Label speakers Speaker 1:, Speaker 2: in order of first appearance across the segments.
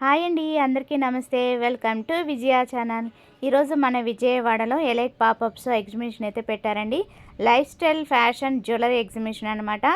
Speaker 1: Hi అండి, అందరికీ నమస్తే. Welcome to Vijaya channel. ఈరోజు మన విజయవాడలో ఎలైట్ పాపప్స్ ఎగ్జిబిషన్ అయితే పెట్టారండి. Life style fashion jewellery exhibition అనమాట.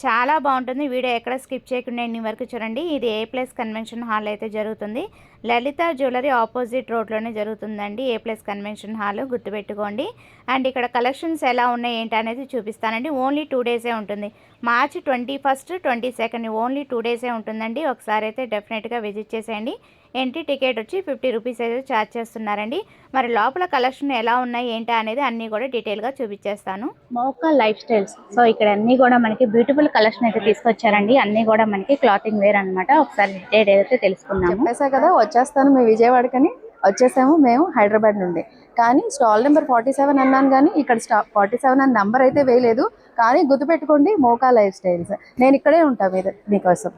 Speaker 1: చాలా బాగుంటుంది. వీడియో ఎక్కడ స్కిప్ చేయకుండా ఎన్ని వరకు చూడండి. ఇది ఏ ప్లస్ కన్వెన్షన్ హాల్ అయితే జరుగుతుంది. లలిత జ్యువెలరీ ఆపోజిట్ రోడ్లోనే జరుగుతుందండి. ఏ ప్లస్ కన్వెన్షన్ హాల్ గుర్తుపెట్టుకోండి. అండ్ ఇక్కడ కలెక్షన్స్ ఎలా ఉన్నాయి ఏంటి అనేది చూపిస్తానండి. ఓన్లీ 2 డేసే ఉంటుంది. మార్చి 21, 22 ఓన్లీ 2 డేసే ఉంటుందండి. ఒకసారి అయితే డెఫినెట్గా విజిట్ చేసేయండి. ఎంట్రీ టికెట్ వచ్చి 50 రూపీస్ అయితే ఛార్జ్ చేస్తున్నారండి. మరి లోపల కలెక్షన్ ఎలా ఉన్నాయి ఏంటి అనేది అన్నీ కూడా డీటెయిల్గా చూపించేస్తాను. మోకా లైఫ్ స్టైల్స్. సో ఇక్కడ అన్నీ కూడా మనకి బ్యూటిఫుల్ కలెక్షన్ అయితే తీసుకొచ్చారండి. అన్నీ కూడా మనకి క్లాతింగ్ వేర్ అనమాట. ఒకసారి డీటెయిల్ అయితే తెలుసుకుందాము.
Speaker 2: చెప్పేసా కదా వచ్చేస్తాను మీ విజయవాడకని. వచ్చేసాము మేము హైదరాబాద్ నుండి. కానీ స్టాల్ నెంబర్ 47 అన్నాను, కానీ ఇక్కడ 47 అని నెంబర్ అయితే వేయలేదు. కానీ గుర్తుపెట్టుకోండి, మోకా లైఫ్ స్టైల్స్. నేను ఇక్కడే ఉంటాను మీకోసం.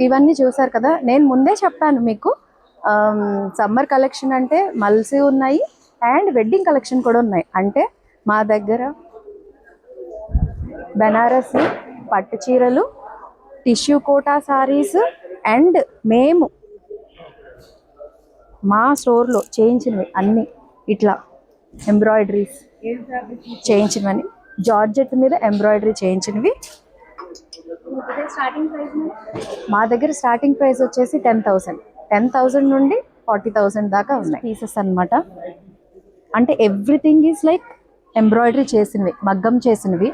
Speaker 2: ఇవన్నీ చూసారు కదా, నేను ముందే చెప్పాను మీకు. సమ్మర్ కలెక్షన్ అంటే మల్సీ ఉన్నాయి అండ్ వెడ్డింగ్ కలెక్షన్ కూడా ఉన్నాయి. అంటే మా దగ్గర బెనారసి పట్టు చీరలు, టిష్యూ కోటా సారీస్ అండ్ మేము మా స్టోర్లో చేయించినవి అన్నీ ఇట్లా ఎంబ్రాయిడరీస్ చేయించినవని, జార్జెట్ మీద ఎంబ్రాయిడరీ చేయించినవి. మా దగ్గర స్టార్టింగ్ ప్రైస్ వచ్చేసి 10,000 నుండి 40,000 దాకా ఉన్నాయి పీసెస్ అనమాట. అంటే ఎవ్రీథింగ్ ఈజ్ లైక్ ఎంబ్రాయిడరీ చేసినవి, మగ్గం చేసినవి.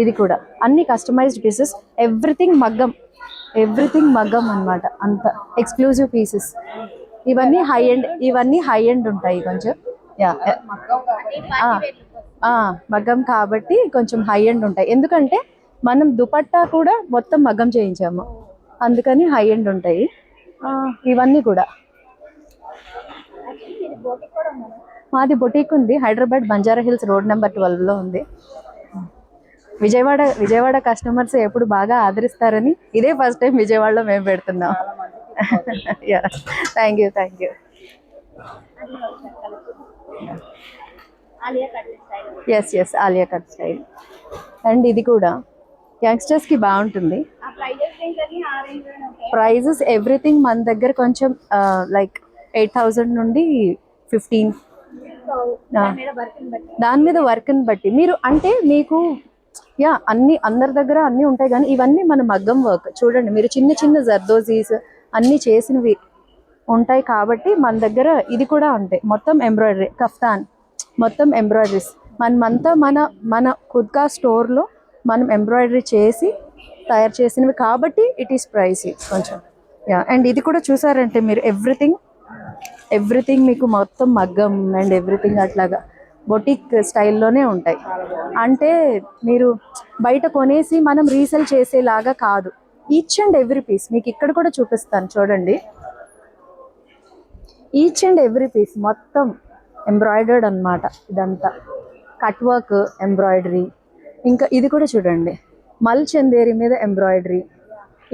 Speaker 2: ఇది కూడా అన్ని కస్టమైజ్డ్ పీసెస్. ఎవ్రీథింగ్ మగ్గం అనమాట. అంత ఎక్స్క్లూజివ్ పీసెస్. ఇవన్నీ హై ఎండ్ ఉంటాయి కొంచెం. మగ్గం కాబట్టి కొంచెం హై ఎండ్ ఉంటాయి. ఎందుకంటే మనం దుపట్టా కూడా మొత్తం మగ్గం చేయించాము, అందుకని హై ఎండ్ ఉంటాయి. ఇవన్నీ కూడా మాది బొటీక్ ఉంది. Hyderabad Banjara hills road number 12లో ఉంది. విజయవాడ కస్టమర్స్ ఎప్పుడు బాగా ఆదరిస్తారని ఇదే ఫస్ట్ టైం విజయవాడలో మేము పెడుతున్నాం. Thank you. Yes Alia cut style. And ఇది కూడా యంగ్స్టర్స్కి బాగుంటుంది. ప్రైజెస్ ఎవ్రీథింగ్ మన దగ్గర కొంచెం లైక్ 8,000 నుండి 15. దాని మీద వర్క్ని బట్టి మీరు అంటే మీకు అన్ని అందరి దగ్గర అన్నీ ఉంటాయి, కానీ ఇవన్నీ మన మగ్గం వర్క్. చూడండి మీరు, చిన్న జర్దోజీస్ అన్నీ చేసినవి ఉంటాయి కాబట్టి మన దగ్గర ఇది కూడా ఉంటాయి. మొత్తం ఎంబ్రాయిడరీ, కఫ్తాన్ మొత్తం ఎంబ్రాయిడరీస్. మనమంతా మన ఖుద్గా స్టోర్లో మనం ఎంబ్రాయిడరీ చేసి తయారు చేసినవి కాబట్టి ఇట్ ఈస్ ప్రైస్ కొంచెం. అండ్ ఇది కూడా చూసారంటే మీరు, ఎవ్రీథింగ్ మీకు మొత్తం మగ్గం అండ్ ఎవ్రీథింగ్ అట్లాగా బొటిక్ స్టైల్లోనే ఉంటాయి. అంటే మీరు బయట కొనేసి మనం రీసేల్ చేసేలాగా కాదు. ఈచ్ అండ్ ఎవ్రీ పీస్ మీకు ఇక్కడ కూడా చూపిస్తాను చూడండి. ఈచ్ అండ్ ఎవ్రీ పీస్ మొత్తం ఎంబ్రాయిడర్డ్ అనమాట. ఇదంతా కట్ వర్క్ ఎంబ్రాయిడరీ. ఇంకా ఇది కూడా చూడండి, మల్ చందేరి మీద ఎంబ్రాయిడరీ.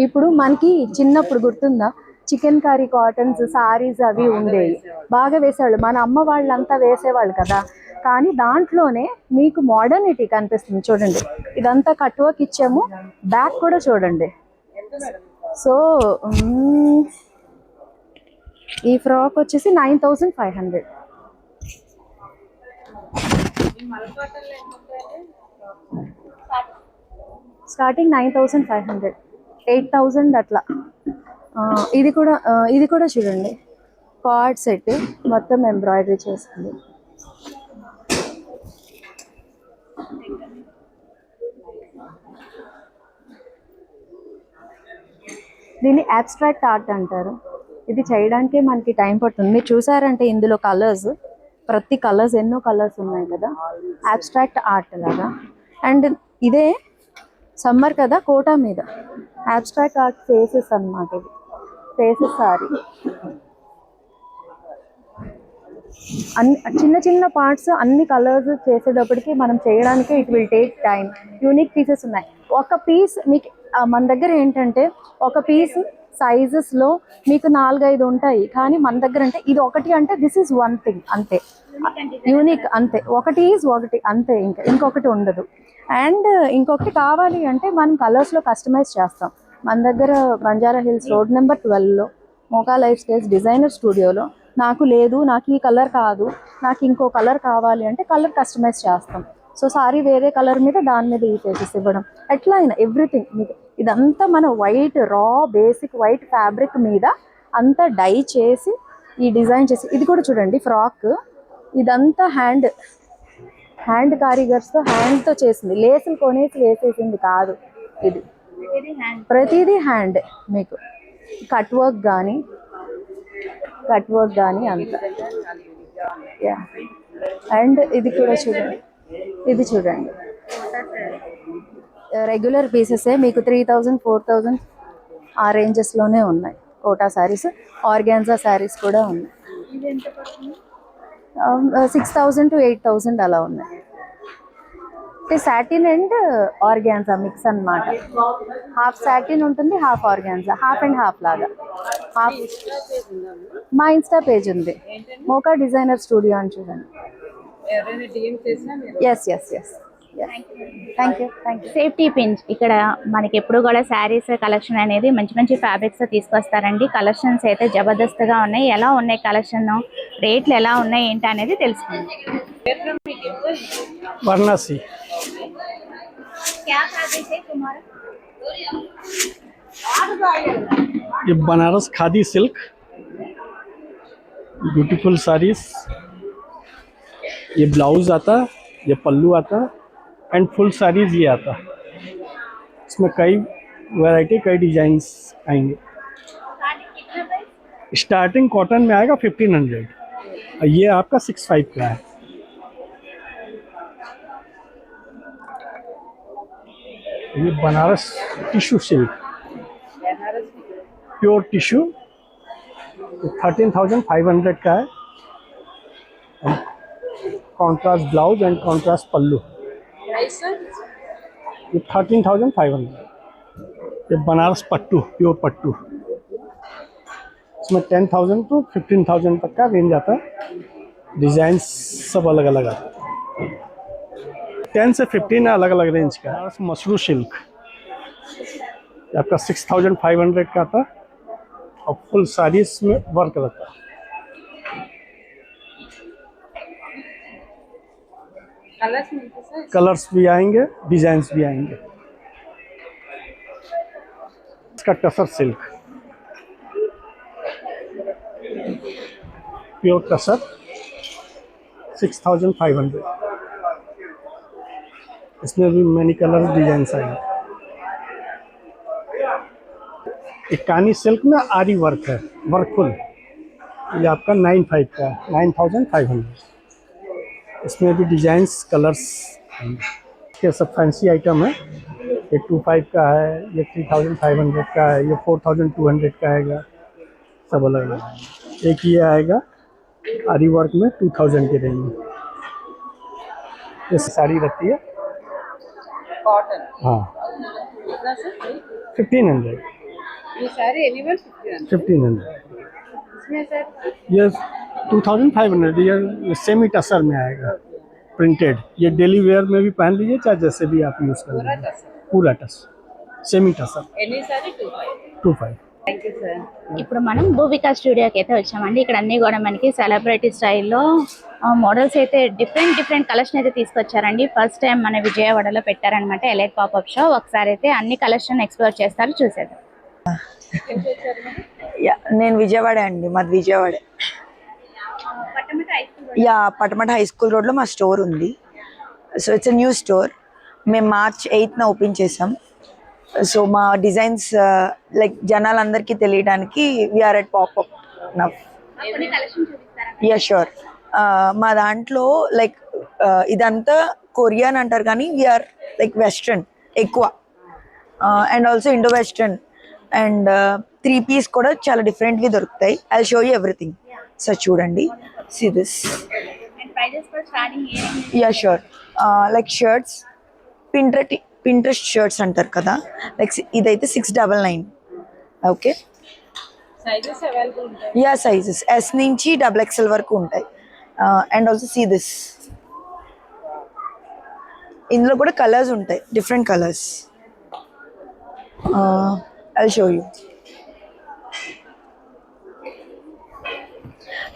Speaker 2: ఇప్పుడు మనకి చిన్నప్పుడు గుర్తుందా, చికెన్ కర్రీ కాటన్స్ సారీస్ అవి ఉండేవి, బాగా వేసేవాళ్ళు. మన అమ్మ వాళ్ళంతా వేసేవాళ్ళు కదా. కానీ దాంట్లోనే మీకు మోడర్నిటీ కనిపిస్తుంది చూడండి. ఇదంతా కట్ వర్క్ ఇచ్చాము. బ్యాక్ కూడా చూడండి. సో ఈ ఫ్రాక్ వచ్చేసి 9,500. స్టార్టింగ్ 9,500, 8,000 అట్లా. ఇది కూడా చూడండి, కార్డ్ సెట్ మొత్తం ఎంబ్రాయిడరీ చేస్తుంది. దీన్ని అబ్స్ట్రాక్ట్ ఆర్ట్ అంటారు. ఇది చేయడానికే మనకి టైం పడుతుంది. మీరు చూసారంటే ఇందులో కలర్స్, ప్రతి కలర్స్ ఎన్నో కలర్స్ ఉన్నాయి కదా, అబ్స్ట్రాక్ట్ ఆర్ట్ లాగా. అండ్ ఇదే సమ్మర్ కదా, కోటా మీద అబ్స్ట్రాక్ట్ ఆర్ట్ ఫేసెస్ అన్నమాట. ఇది ఫేసెస్ సారీ. చిన్న పార్ట్స్ అన్ని కలర్స్ చేసేటప్పటికి మనం చేయడానికి it will take time. Unique pieces ఉన్నాయి. ఒక పీస్ మీకు మన దగ్గర ఏంటంటే ఒక పీస్ సైజెస్లో మీకు 4-5 ఉంటాయి, కానీ మన దగ్గర అంటే ఇది ఒకటి, అంటే దిస్ ఈజ్ వన్ థింగ్ అంతే, యూనిక్ అంతే. ఒకటి అంతే, ఇంకొకటి ఉండదు. అండ్ ఇంకొకటి కావాలి అంటే మనం కలర్స్లో కస్టమైజ్ చేస్తాం. మన దగ్గర బంజారా హిల్స్ రోడ్ నెంబర్ 12లో మోకా లైఫ్ స్టైల్స్ డిజైనర్ స్టూడియోలో నాకు లేదు, నాకు ఈ కలర్ కాదు, నాకు ఇంకో కలర్ కావాలి అంటే కలర్ కస్టమైజ్ చేస్తాం. సో సారీ వేరే కలర్ మీద దాని మీద ఈ పేజెస్ ఇవ్వడం, ఎట్లా అయినా ఎవ్రీథింగ్ మీకు ఇదంతా మన వైట్ రా బేసిక్ వైట్ ఫ్యాబ్రిక్ మీద అంతా డై చేసి ఈ డిజైన్ చేసి, ఇది కూడా చూడండి ఫ్రాక్, ఇదంతా హ్యాండ్ కారిగర్స్తో హ్యాండ్తో చేసింది, లేసులు కొనేసి వేసేసింది కాదు. ఇది ప్రతిదీ హ్యాండ్. మీకు కట్ వర్క్ కానీ అంత. యా, అండ్ ఇది కూడా చూడండి, ఇది చూడండి రెగ్యులర్ పీసెసే మీకు 3000 4000 ఆ రేంజెస్లోనే ఉన్నాయి. కోటా శారీస్, ఆర్గాన్జా శారీస్ కూడా ఉన్నాయి. 6000 to 8000 అలా ఉన్నాయి. సాటిన్ అండ్ ఆర్గాన్జా మిక్స్ అన్నమాట. హాఫ్ సాటిన్ ఉంటుంది, half organza, half and half లాగా. హాఫ్ మా ఇన్స్టా పేజ్ ఉంది, మోకా డిజైనర్ స్టూడియో అని చూడండి. Yes thank you.
Speaker 1: Safety pins ఇక్కడ మనకి ఎప్పుడు కూడా శారీస్ కలెక్షన్ అనేది మంచి మంచి ఫ్యాబ్రిక్స్ తీసుకొస్తారండి. కలెక్షన్స్ అయితే జబర్దస్త్గా ఉన్నాయి. ఎలా ఉన్నాయి కలెక్షన్, రేట్లు ఎలా ఉన్నాయి ఏంటి అనేది తెలుసుకుందాం.
Speaker 3: वाराणसी ये बनारस खादी सिल्क, ब्यूटीफुल साड़ीज, ये ब्लाउज आता, ये पल्लू आता एंड फुल साड़ीज ये आता. इसमें कई वैरायटी कई डिजाइन्स आएंगे. स्टार्टिंग कॉटन में आएगा 1500 और ये आपका 65 का है. ये Banaras tissue silk, pure tissue, 13,500 का है. कॉन्ट्रास्ट ब्लाउज एंड कॉन्ट्रास्ट पल्लू, ये 13,500. ये बनारस पट्टू, प्योर पट्टू, इसमें 10,000 to 15,000 तक का रेंज आता है. डिजाइन सब अलग अलग आता है. 10 से 15 अलग अलग रेंज का. मसरू सिल्क आपका 6500 का आता और फुल साड़ीज में वर्क रहता है. कलर्स भी आएंगे, डिजाइन्स भी आएंगे. इसका टसर सिल्क, प्योर टसर, 6500. इसमें भी मैनी कलर डिजाइन आएंगे. इकानी सिल्क में आरी वर्क है, वर्कफुल, ये आपका 95 का है, 9500. इसमें भी डिजाइन्स कलर्स आएंगे. ये सब फैंसी आइटम है. ये 25 का है, ये 3500 का है, ये 4200 का आएगा. सब अलग अलग. एक ये आएगा आरी वर्क में 2000 के रेंज में. ये साड़ी रहती है कॉटन. हाँ, 1500.
Speaker 4: ये सारे एनिमल
Speaker 3: 1500.
Speaker 4: इसमें सर
Speaker 3: ये 2500. ये सेमी टसर में आएगा, प्रिंटेड. ये डेली वेयर में भी पहन लीजिए, चाहे जैसे भी आप यूज़ कर लीजिए. पूरा टस, सेमी टसर,
Speaker 4: एनी सारे
Speaker 3: 25.
Speaker 4: Thank you sir.
Speaker 1: ఇప్పుడు మనం భూవికా స్టూడియోకి అయితే వచ్చామండి. ఇక్కడ అన్ని కూడా మనకి సెలబ్రిటీ స్టైల్లో మోడల్స్ అయితే డిఫరెంట్ కలెక్షన్ అయితే తీసుకొచ్చారండి. ఫస్ట్ టైం మన విజయవాడలో పెట్టారనమాట ఎలైట్ పాపప్ షో. ఒకసారి అయితే అన్ని కలెక్షన్ ఎక్స్ప్లోర్ చేస్తారు, చూసేద్దాం.
Speaker 5: నేను విజయవాడ అండి, మాది విజయవాడే. పటమట హై స్కూల్ రోడ్లో మా స్టోర్ ఉంది. So it's new store. మేము March 8th ఓపెన్ చేసాం. సో మా డిజైన్స్ లైక్ జనాలందరికీ తెలియడానికి we are at popup now. Yeah sure. మా దాంట్లో లైక్ ఇదంతా కొరియన్ అంటారు కానీ వీఆర్ లైక్ వెస్ట్రన్ ఎక్కువ, and also Indo western and 3 piece కూడా చాలా డిఫరెంట్గా దొరుకుతాయి. I show you everything. So చూడండి, see this. Yeah sure. Like shirts, Pinterest shirts అంటారు కదా, లైక్ ఇదైతే 699. ఓకే,
Speaker 4: సైజెస్ అవైలబుల్ ఉంటాయి.
Speaker 5: యా సైజెస్ S నుంచి XXL వరకు ఉంటాయి. And also see this. ఇందులో కూడా కలర్స్ ఉంటాయి, different colours. I'll show you.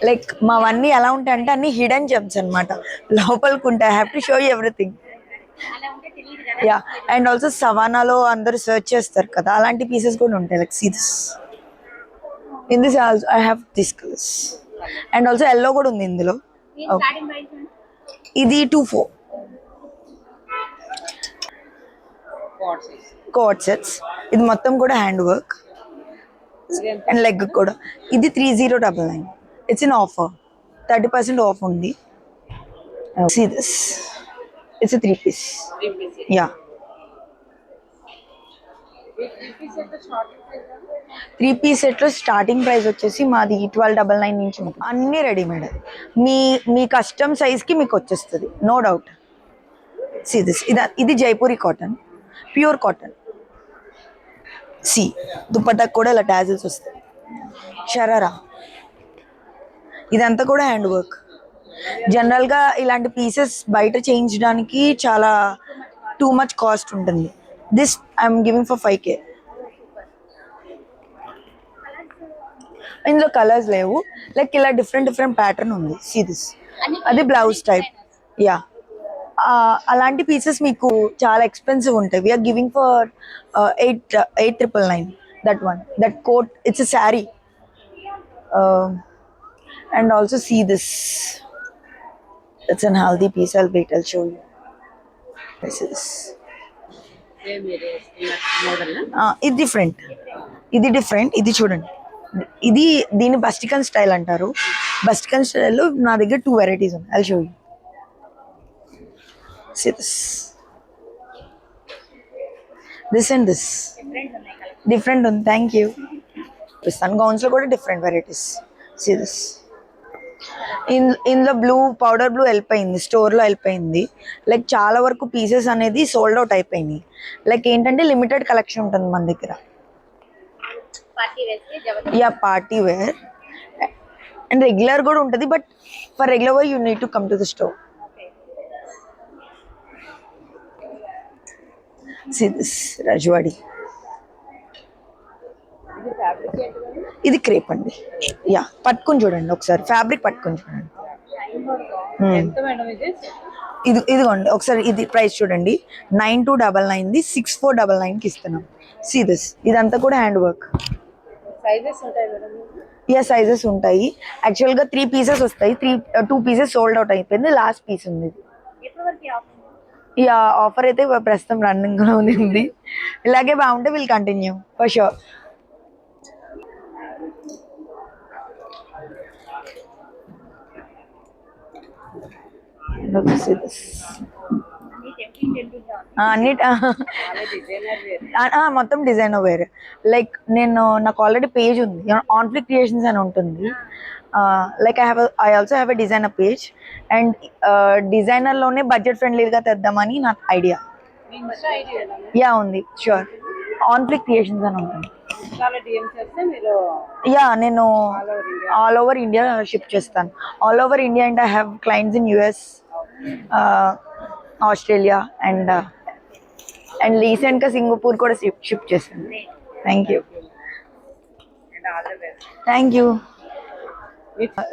Speaker 5: Like మావన్నీ ఎలా ఉంటాయంటే అన్ని హిడెన్ జెమ్స్ అనమాట, లోపలికి ఉంటాయి. I have to show you everything. Yeah, and also సవానాలో అందరూ సర్చ్ చేస్తారు కదా, అలాంటి పీసెస్ కూడా ఉంటాయి. Like see this, in this also I have this colours, and also yellow కూడా ఉంది ఇందులో. ఇది 2-4 కోట్ సెట్స్. ఇది మొత్తం కూడా హ్యాండ్ వర్క్ అండ్ లెగ్ కూడా. ఇది 3099. ఇట్స్ ఇన్ ఆఫర్, 30% ఆఫ్ ఉంది. See this, it's a 3-piece. Yeah, 3-piece set లో స్టార్టింగ్ ప్రైస్ వచ్చేసి మాది 1299 నుంచి ఉంటుంది. అన్ని రెడీమేడ్, మీ కస్టమ్ సైజ్ కి మీకు వచ్చేస్తుంది, నో డౌట్. See this, ఇది Jaipuri cotton, pure cotton. See దుపట్టాకు కూడా ఇలా టాజిల్స్ వస్తాయి. షరారా, ఇదంతా కూడా హ్యాండ్ వర్క్. జనరల్గా ఇలాంటి పీసెస్ బయట చేయించడానికి చాలా టూ మచ్ కాస్ట్ ఉంటుంది. This I'm giving for 5K. ఇందులో కలర్స్ లేవు, లైక్ ఇలా డిఫరెంట్ ప్యాటర్న్ ఉంది. సీ దిస్, అది బ్లౌజ్ టైప్. యా, అలాంటి పీసెస్ మీకు చాలా ఎక్స్పెన్సివ్ ఉంటాయి. We're giving for 8,999. That coat, it's a saree. And also see this, it's an haldi piece. I'll show you. This is ఇది different, ఇది చూడండి. ఇది దీన్ని బస్టికన్ స్టైల్ అంటారు. బస్టికన్ స్టైల్లో నా దగ్గర 2 varieties ఉన్నాయి. I'll show you. See this and this different ఉంది. Thank you. సన్ గౌన్స్లో కూడా డిఫరెంట్ వెరైటీస్. See this, ఇందులో బ్లూ, పౌడర్ బ్లూ వెళ్ళిపోయింది, స్టోర్లో వెళ్ళిపోయింది. లైక్ చాలా వరకు పీసెస్ అనేది సోల్డ్ అవుట్ అయిపోయినాయి. లైక్ ఏంటంటే లిమిటెడ్ కలెక్షన్ ఉంటుంది మన దగ్గర. Yeah, party wear and regular కూడా ఉంటుంది, but for regular wear you need to come to the store. See this, Rajwadi. ఇది క్రేప్ అండి. యా, పట్టుకుని చూడండి ఒకసారి, ఫ్యాబ్రిక్ పట్టుకుని చూడండి. ఇదిగోండి ఒకసారి, ఇది ప్రైస్ చూడండి, 9299, 6499కి ఇస్తున్నాం. సీ దిస్, ఇదంతా కూడా హ్యాండ్ వర్క్. యా, సైజెస్ ఉంటాయి. యాక్చువల్గా 3 pieces వస్తాయి, 2 pieces సోల్డ్ అవుట్ అయిపోయింది, లాస్ట్ పీస్ ఉంది. యా, ఆఫర్ అయితే ప్రస్తుతం రన్నింగ్ లో ఉంది. ఇలాగే బాగుంటే విల్ కంటిన్యూ ఫర్ షూర్. మొత్తం డిజైనర్ వేర్. లైక్ నాకు ఆల్రెడీ పేజ్ ఉంది, ఆన్ఫ్లిక్ క్రియేషన్స్ అని ఉంటుంది. Like I also have a designer page, and డిజైనర్లోనే బడ్జెట్ ఫ్రెండ్లీగా తెద్దామని నాకు ఐడియా. యా, ఉంది, షూర్. ఆన్ఫ్లిక్ క్రియేషన్స్ అని ఉంటుంది. యా, నేను ఆల్ ఓవర్ ఇండియా షిప్ చేస్తాను. All over India and I have clients in US, Australia and రీసెంట్గా సింగపూర్ కూడా షిప్ చేస్తాను. Thank you.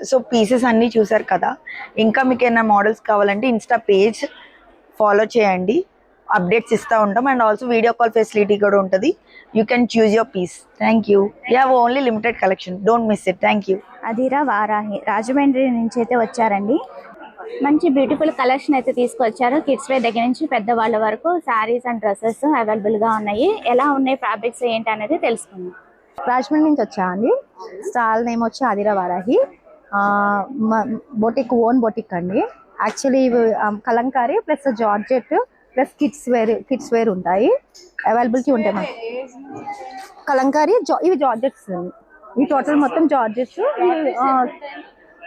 Speaker 5: సో పీసెస్ అన్నీ చూసారు కదా. ఇంకా మీకు ఏమైనా మోడల్స్ కావాలంటే ఇన్స్టా పేజ్ ఫాలో చేయండి, అప్డేట్స్ ఇస్తూ ఉంటాం. And also video call facility కూడా ఉంటుంది. You can choose your piece. Thank you. You have only limited collection, don't miss it. Thank you.
Speaker 1: Adira Varahi Rajahmundry నుంచి అయితే వచ్చారండి. మంచి బ్యూటిఫుల్ కలెక్షన్ అయితే తీసుకొచ్చారు. కిడ్స్ వేర్ దగ్గర నుంచి పెద్దవాళ్ళ వరకు శారీస్ అండ్ డ్రెస్సెస్ అవైలబుల్గా ఉన్నాయి. ఎలా ఉన్నాయి ఫ్యాబ్రిక్స్ ఏంటి అనేది తెలుసుకుందాం.
Speaker 2: రాజమండ్రి నుంచి వచ్చా అండి. స్టాల్ నేమ్ వచ్చి Adira Varahi. Boutique, own boutique అండి. యాక్చువల్లీ ఇవి Kalamkari plus georgette plus kids wear ఉంటాయి, అవైలబిలిటీ ఉంటాయి మనకి. కలంకారీ, ఇవి జార్జెట్స్, ఈ టోటల్ మొత్తం జార్జెట్స్.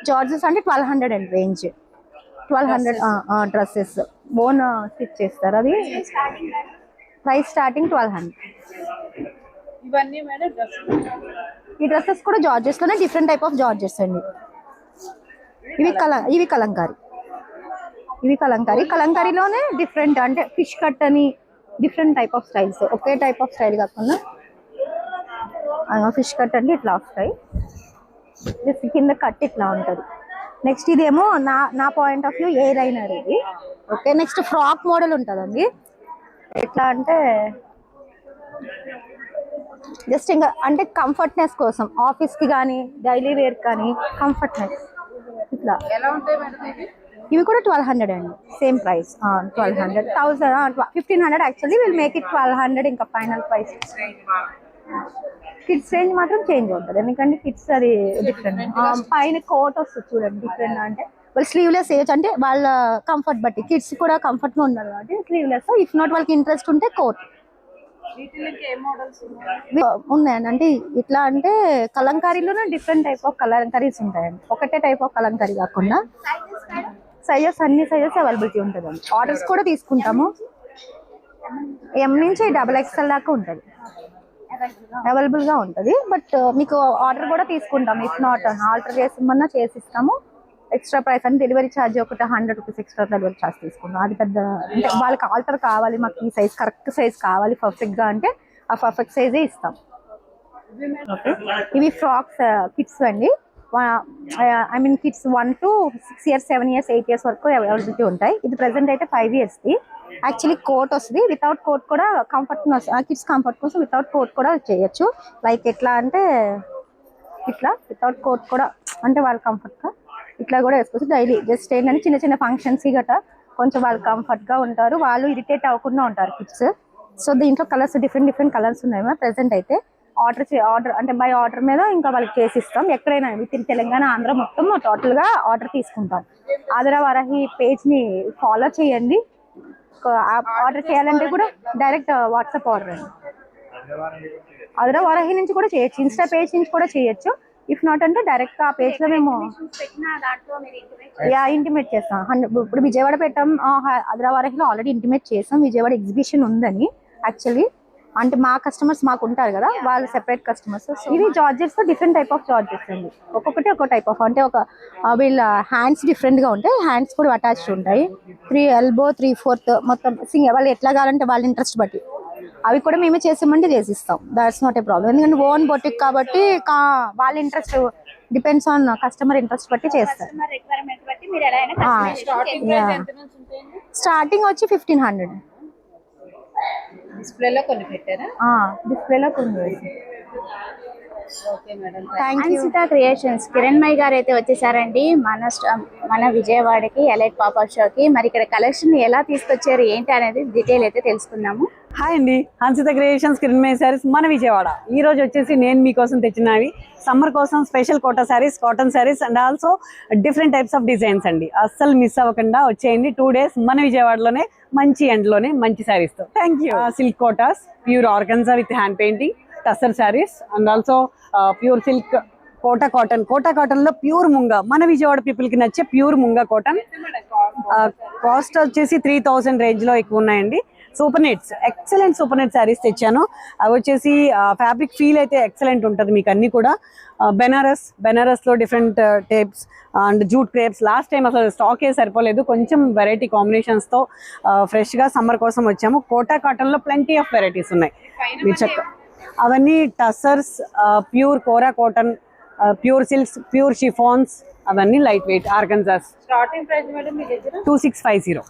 Speaker 2: జార్జెట్స్ అంటే 1200 అండి రేంజ్. 1200 డ్రెస్సెస్ ఓన్ స్టిచ్ చేస్తారు. అది ప్రైస్ స్టార్టింగ్ 1200. ఈ డ్రెస్సెస్ కూడా జార్జెస్ లోనే డిఫరెంట్ టైప్ ఆఫ్ జార్జెస్ అండి. ఇవి కలంకారీ. కలంకారీలోనే డిఫరెంట్, అంటే ఫిష్ కట్ అని different type of styles, okay type of style కాకుండా
Speaker 6: ఫిష్ కట్ అంటే ఇట్లా వస్తాయి, జస్ట్ కింద కట్ ఇట్లా ఉంటుంది. నెక్స్ట్ ఇదేమో నా point of view A liner ఇది. ఓకే, నెక్స్ట్ ఫ్రాక్ మోడల్ ఉంటుందండి. ఎట్లా అంటే జస్ట్ ఇంకా అంటే కంఫర్ట్నెస్ కోసం ఆఫీస్కి కానీ డైలీ వేర్ కానీ కంఫర్ట్నెస్ ఇట్లా.
Speaker 4: ఎలా ఉంటాయి మేడం ఇవి?
Speaker 6: ఇవి కూడా 1200 అండి, same price. 1200, 1000, 1500. Actually will make it 1200 ఇంకా ఫైనల్ ప్రైస్. కిడ్స్ రేంజ్ మాత్రం చేంజ్ ఉంటుంది, ఎందుకంటే కిడ్స్ అది డిఫరెంట్. పైన కోట్ వస్తుంది చూడండి, డిఫరెంట్ అంటే వాళ్ళు స్లీవ్లెస్ వేయచ్చు, అంటే వాళ్ళ కంఫర్ట్ బట్టి. కిడ్స్ కూడా కంఫర్ట్గా ఉండాలి కాబట్టి స్లీవ్లెస్, ఇఫ్ నాట్ వాళ్ళకి ఇంట్రెస్ట్ ఉంటే కోట్ ఉన్నాయండి. అంటే ఇట్లా అంటే కలంకారీలోనే డిఫరెంట్ టైప్ ఆఫ్ కలంకారీస్ ఉంటాయండి, ఒకటే టైప్ ఆఫ్ కలంకారీ కాకుండా. సైజెస్ అన్ని సైజెస్ అవైలబిలిటీ ఉంటుందండి. ఆర్డర్స్ కూడా తీసుకుంటాము, M నుంచి XXL దాకా ఉంటుంది, అవైలబుల్గా ఉంటుంది. బట్ మీకు ఆర్డర్ కూడా తీసుకుంటాము, ఇఫ్ నాట్ ఆల్టర్ చేసిమన్నా చేసిస్తాము. ఎక్స్ట్రా ప్రైస్ అంటే డెలివరీ ఛార్జ్ ఒకటి 100 రూపీస్ ఎక్స్ట్రా డెలివరీ ఛార్జ్ తీసుకుంటాం. అది పెద్ద అంటే వాళ్ళకి ఆల్టర్ కావాలి, మాకు ఈ సైజ్ కరెక్ట్ సైజ్ కావాలి పర్ఫెక్ట్గా అంటే ఆ పర్ఫెక్ట్ సైజే ఇస్తాం. ఓకే, ఇవి ఫ్రాక్స్ కిడ్స్ అండి. I mean kids 1 to 6 years, 7 years, 8 years వరకు అవైలబిలిటీ ఉంటాయి. ఇది ప్రెసెంట్ అయితే 5 yearsది. యాక్చువల్లీ కోట్ వస్తుంది, వితౌట్ కోట్ కూడా కంఫర్ట్ కిడ్స్ కంఫర్ట్ కోసం వితౌట్ కోట్ కూడా చేయొచ్చు. లైక్ ఎట్లా అంటే ఇట్లా వితౌట్ కోట్ కూడా అంటే వాళ్ళు కంఫర్ట్గా ఇట్లా కూడా వేసుకోవచ్చు. డైలీ జస్ట్ ఏంటంటే చిన్న చిన్న ఫంక్షన్స్ గట్రా కొంచెం వాళ్ళు కంఫర్ట్గా ఉంటారు, వాళ్ళు ఇరిటేట్ అవ్వకుండా ఉంటారు కిడ్స్. సో దీంట్లో కలర్స్ డిఫరెంట్ కలర్స్ ఉన్నాయి ప్రెసెంట్ అయితే. ఆర్డర్ అంటే బై ఆర్డర్ మీద ఇంకా వాళ్ళకి చేసిస్తాం. ఎక్కడైనా విత్ ఇన్ తెలంగాణ, ఆంధ్ర మొత్తం టోటల్గా ఆర్డర్ తీసుకుంటాం. ఆదరా వారాహి పేజ్ని ఫాలో చేయండి. ఆర్డర్ చేయాలంటే కూడా డైరెక్ట్ వాట్సాప్ ఆర్డర్ అండి. ఆదరా వారాహి నుంచి కూడా చేయొచ్చు, ఇన్స్టా పేజ్ నుంచి కూడా చేయొచ్చు. ఇఫ్ నాట్ అంటే డైరెక్ట్ ఆ పేజ్లో మేము ఇంటిమేట్ చేస్తాం. ఇప్పుడు విజయవాడ పెట్టాం, ఆదరా వారాహిలో ఆల్రెడీ ఇంటిమేట్ చేస్తాం. విజయవాడ ఎగ్జిబిషన్ ఉందని యాక్చువల్లీ, అంటే మా కస్టమర్స్ మాకు ఉంటారు కదా, వాళ్ళు సెపరేట్ కస్టమర్స్. ఇవి georgettes different type of georgettes అండి, ఒక్కొక్కటి ఒక్కో టైప్ ఆఫ్. అంటే ఒక వీళ్ళ హ్యాండ్స్ డిఫరెంట్గా ఉంటాయి, హ్యాండ్స్ కూడా అటాచ్డ్ ఉంటాయి. 3 elbow 3/4 మొత్తం వాళ్ళు ఎట్లా కావాలంటే వాళ్ళ ఇంట్రెస్ట్ బట్టి అవి కూడా మేమే చేసామంటే చేసిస్తాం. దాట్స్ నాట్ ఏ ప్రాబ్లం, ఎందుకంటే ఓన్ బొటిక్ కాబట్టి వాళ్ళ interest depends on customer interest బట్టి చేస్తారు. స్టార్టింగ్ వచ్చి 1500.
Speaker 4: డిస్ప్లేలో కొన్ని పెట్టారా?
Speaker 6: డిస్ప్లేలో కొన్ని.
Speaker 4: Okay madam,
Speaker 1: Hansitha creations Kiranmayi గారు అయితే వచ్చేసారండి మన విజయవాడకి ఎలైట్ పాపప్ షోకి. మరి ఇక్కడ కలెక్షన్ ఎలా తీసుకొచ్చారు ఏంటి అనేది డీటెయిల్ అయితే తెలుసుకుందాము.
Speaker 7: హాయ్ అండి, హన్సిత క్రియేషన్స్ కిరణ్మయి శారీస్ మన విజయవాడ. ఈ రోజు వచ్చేసి నేను మీకోసం తెచ్చినవి సమ్మర్ కోసం special Kota sarees, cotton sarees and also different types of designs అండి. అస్సలు మిస్ అవ్వకుండా వచ్చేయండి. 2 days మన విజయవాడలోనే మంచి ఎండ్లోనే మంచి శారీస్తో. Thank you. Silk Kotas, pure organza with hand painting, tussar saris and also pure silk Kota cotton లో ప్యూర్ ముంగా, మన విజయవాడ పీపుల్ కి నచ్చే ప్యూర్ ముంగా కాటన్. కాస్ట్ వచ్చేసి 3000 రేంజ్ లో ఎక్కువ ఉన్నాయండి. Super nets, excellent super net saris తెచ్చాను. అవి వచ్చేసి ఫ్యాబ్రిక్ ఫీల్ అయితే ఎక్సలెంట్ ఉంటుంది మీకు. అన్ని కూడా బెనారస్ లో different types and jute crepes. Last time అసలు స్టాక్ ఏ సరిపోలేదు, కొంచెం వెరైటీ కాంబినేషన్స్ తో ఫ్రెష్ గా సమ్మర్ కోసం వచ్చాము. కోటా కాటన్ లో ప్lenty ఆఫ్ వెరైటీస్ ఉన్నాయి. మీరు అవన్నీ tussars, pure kora cotton, pure silks, pure chiffons, అవన్నీ lightweight organzas.
Speaker 4: Starting price madam మీ దగ్గర?
Speaker 7: 2650.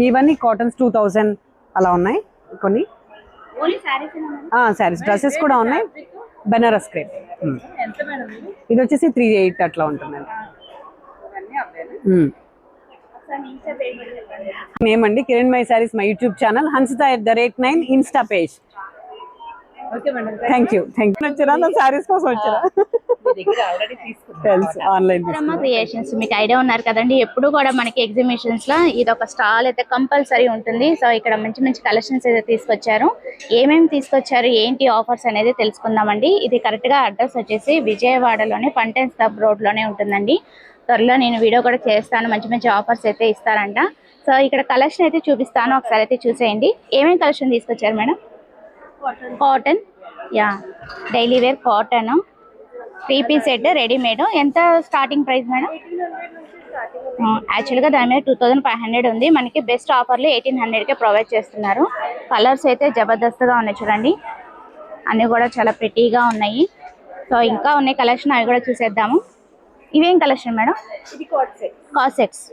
Speaker 7: ఇవన్నీ కాటన్స్ 2000 అలా ఉన్నాయి కొన్ని. శారీస్, డ్రెస్సెస్ కూడా ఉన్నాయి. బెనారస్ క్రేప్ ఇది వచ్చేసి 3800 అట్లా ఉంటుందండి. నేమండి Kiranmayi saris, my YouTube channel Hansita@9 Insta page. Thank you. వచ్చారా నా శారీస్ కోసం వచ్చారా? తెలుసు, ఆన్లైన్
Speaker 1: క్రియేషన్స్ మీకు ఐడియా ఉన్నారు కదండి, ఎప్పుడు కూడా మనకి ఎగ్జిబిషన్స్ లో ఇది ఒక స్టాల్ అయితే కంపల్సరీ ఉంటుంది. సో ఇక్కడ మంచి మంచి కలెక్షన్స్ అయితే తీసుకొచ్చారు. ఏమేమి తీసుకొచ్చారు ఏంటి ఆఫర్స్ అనేది తెలుసుకుందామండి. ఇది కరెక్ట్ గా అడ్రస్ వచ్చేసి విజయవాడలోనే ఫంటైన్స్ క్లబ్ రోడ్ లోనే ఉంటుందండి. త్వరలో నేను వీడియో కూడా చేస్తాను, మంచి మంచి ఆఫర్స్ అయితే ఇస్తారంట. సో ఇక్కడ కలెక్షన్ అయితే చూపిస్తాను, ఒకసారి అయితే చూసేయండి. ఏమేమి కలెక్షన్ తీసుకొచ్చారు madam? Cotton, daily wear cotton 3 piece set readymade. ఎంత స్టార్టింగ్ ప్రైస్ మేడం? యాక్చువల్గా దాని మీద 2500 ఉంది, మనకి బెస్ట్ ఆఫర్లు 1800కే ప్రొవైడ్ చేస్తున్నారు. కలర్స్ అయితే జబర్దస్త్గా ఉన్నాయి చూడండి. అన్నీ కూడా చాలా ప్రిటీగా ఉన్నాయి. సో ఇంకా ఉన్నాయి కలెక్షన్, అవి కూడా చూసేద్దాము. ఇవేం కలెక్షన్ మేడం?
Speaker 4: ఇది card set.
Speaker 1: Cost sets.